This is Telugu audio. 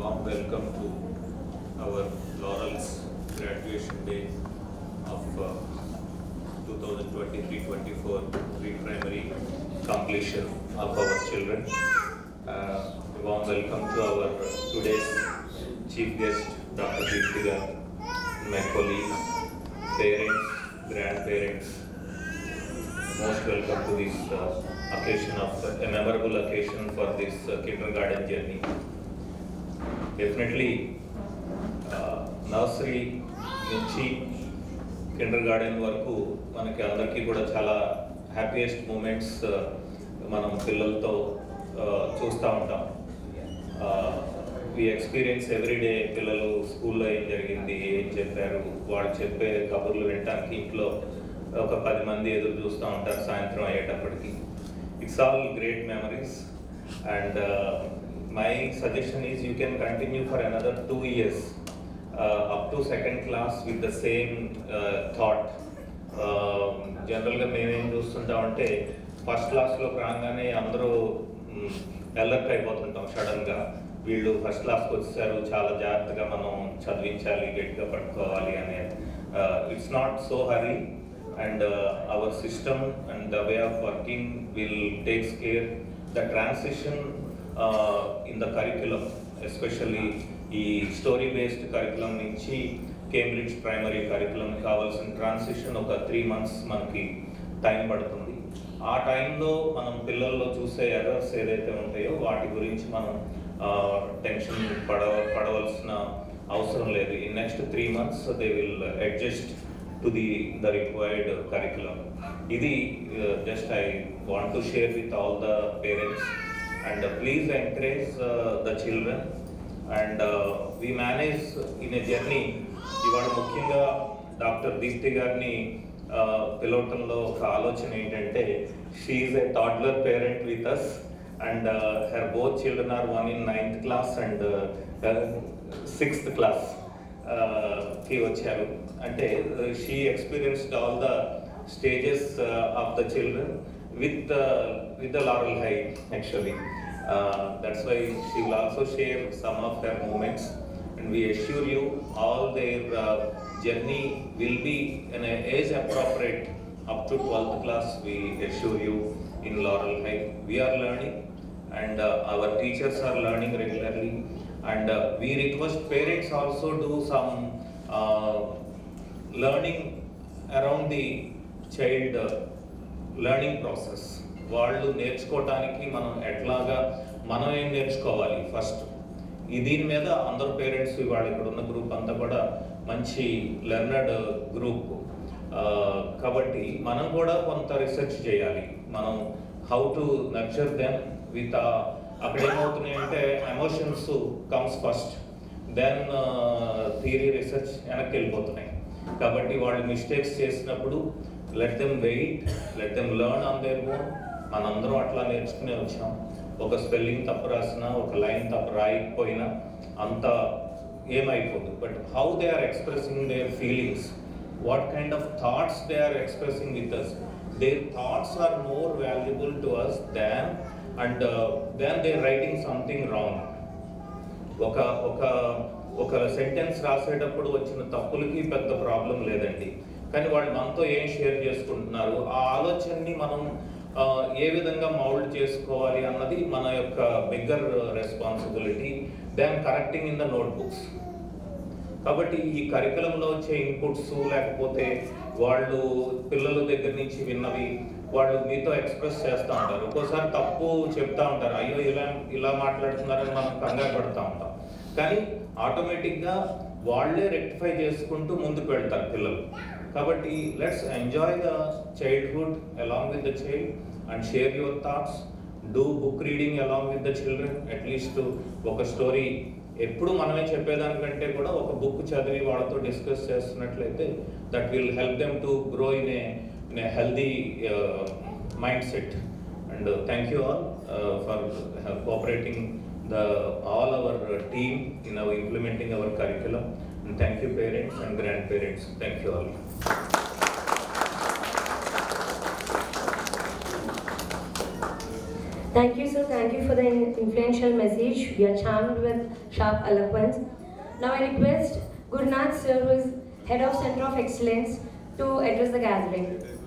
warm welcome to our Laurels graduation day of 2023-24 pre-primary completion of our children. A warm welcome to our today's chief guest, Dr. Deeptika, my colleagues, parents, grandparents. Most welcome to this occasion of a memorable occasion for this kindergarten journey. Definitely, nursery నుంచి kindergarten వరకు మనకి అందరికీ కూడా చాలా హ్యాపీయెస్ట్ మూమెంట్స్ మనం పిల్లలతో చూస్తూ ఉంటాం. We experience everyday. పిల్లలు స్కూల్లో ఏం జరిగింది, ఏం చెప్పారు, వాళ్ళు చెప్పే కబుర్లు వినటానికి ఇంట్లో ఒక 10 మంది ఎదురు చూస్తూ ఉంటారు సాయంత్రం అయ్యేటప్పటికి. It's all great memories and my suggestion is you can continue for another 2 years up to 2nd class with the same thought. జనరల్గా మేమేం చూస్తుంటామంటే ఫస్ట్ క్లాస్లోకి రాగానే అందరూ అలర్ట్ అయిపోతుంటాం సడన్గా. వీళ్ళు ఫస్ట్ క్లాస్కి వచ్చేసారు, చాలా జాగ్రత్తగా మనం చదివించాలి, గట్టిగా పట్టుకోవాలి అనే. It's not so hurry and our system and the way of working will takes care the transition in the curriculum, especially ఈ స్టోరీ బేస్డ్ కరికులం నుంచి కేంబ్రిడ్జ్ ప్రైమరీ కరికులం కావాల్సిన ట్రాన్సిషన్ ఒక 3 months మనకి టైం పడుతుంది. ఆ టైంలో మనం పిల్లల్లో చూసే ఎర్రర్స్ ఏదైతే ఉంటాయో వాటి గురించి మనం టెన్షన్ పడవలసిన అవసరం లేదు. ఈ next 3 months they will adjust to the required curriculum. Idi just I want to share with all the parents and please encourage the children and we manage in a journey. ఇవాళ ముఖ్యంగా డాక్టర్ దీప్తి గారిని పిలవటంలో ఒక ఆలోచన ఏంటంటే she is a toddler parent with us and her both children are one in 9th class and 6th class కి వచ్చారు. అంటే she experienced all the stages of the children with the Laurel High actually. That's why she will also share some of her moments and we assure you all their journey will be in age appropriate up to 12th class. We assure you in Laurel High we are learning and our teachers are learning regularly and we request parents also do some learning around the child learning process. వాళ్ళు నేర్చుకోవటానికి మనం ఎట్లాగా మనం ఏం నేర్చుకోవాలి ఫస్ట్, దీని మీద అందరు పేరెంట్స్ ఇవాళ ఇక్కడ ఉన్న గ్రూప్ అంతా కూడా మంచి లెర్నర్డ్ గ్రూప్ కాబట్టి మనం కూడా కొంత రీసెర్చ్ చేయాలి. మనం how to nurture them with అక్కడ ఏమవుతున్నాయంటే emotions comes first, then theory research వెనక్కి వెళ్ళిపోతున్నాయి. కాబట్టి వాళ్ళు మిస్టేక్స్ చేసినప్పుడు let them wait, let them learn on their own. మనందరం అట్లా నేర్చుకునే వచ్చాం. ఒక స్పెల్లింగ్ తప్పు రాసినా, ఒక లైన్ తప్పు రాయకపోయినా అంత ఏమైపోదు. But how they are expressing their feelings, what kind of thoughts they are expressing with us, their thoughts are more valuable to us than they writing something wrong. ఒక సెంటెన్స్ రాసేటప్పుడు వచ్చిన తప్పులకి పెద్ద ప్రాబ్లం లేదండి, కానీ వాళ్ళు మనతో ఏం షేర్ చేసుకుంటున్నారు, ఆ ఆలోచనని మనం ఏ విధంగా మౌల్డ్ చేసుకోవాలి అన్నది మన యొక్క bigger responsibility than correcting in the notebooks. కాబట్టి ఈ కరికులంలో వచ్చే ఇన్పుట్స్ లేకపోతే వాళ్ళు పిల్లల దగ్గర నుంచి విన్నవి వాళ్ళు మీతో ఎక్స్ప్రెస్ చేస్తూ ఉంటారు. ఒక్కోసారి తప్పు చెప్తా ఉంటారు, అయ్యో ఇలా మాట్లాడుతున్నారని మనం కంగారు పడుతూ ఉంటాం. కానీ ఆటోమేటిక్గా వాళ్ళే రెక్టిఫై చేసుకుంటూ ముందుకు వెళ్తారు పిల్లలు. కాబట్టి let's enjoy the childhood along with the child and share your thoughts. Do book reading along with the children. At least ఒక స్టోరీ ఎప్పుడు మనమే చెప్పేదానికంటే కూడా ఒక బుక్ చదివి వాళ్ళతో డిస్కస్ చేస్తున్నట్లయితే that will help them to grow in a healthy mind set. And thank you all for cooperating all our team in our implementing our curriculum, and thank you parents and grandparents. Thank you all. Thank you sir. thank you for the influential message. We are charmed with sharp eloquence. Now I request Gurunath sir, who is Head of Center of Excellence, to address the gathering.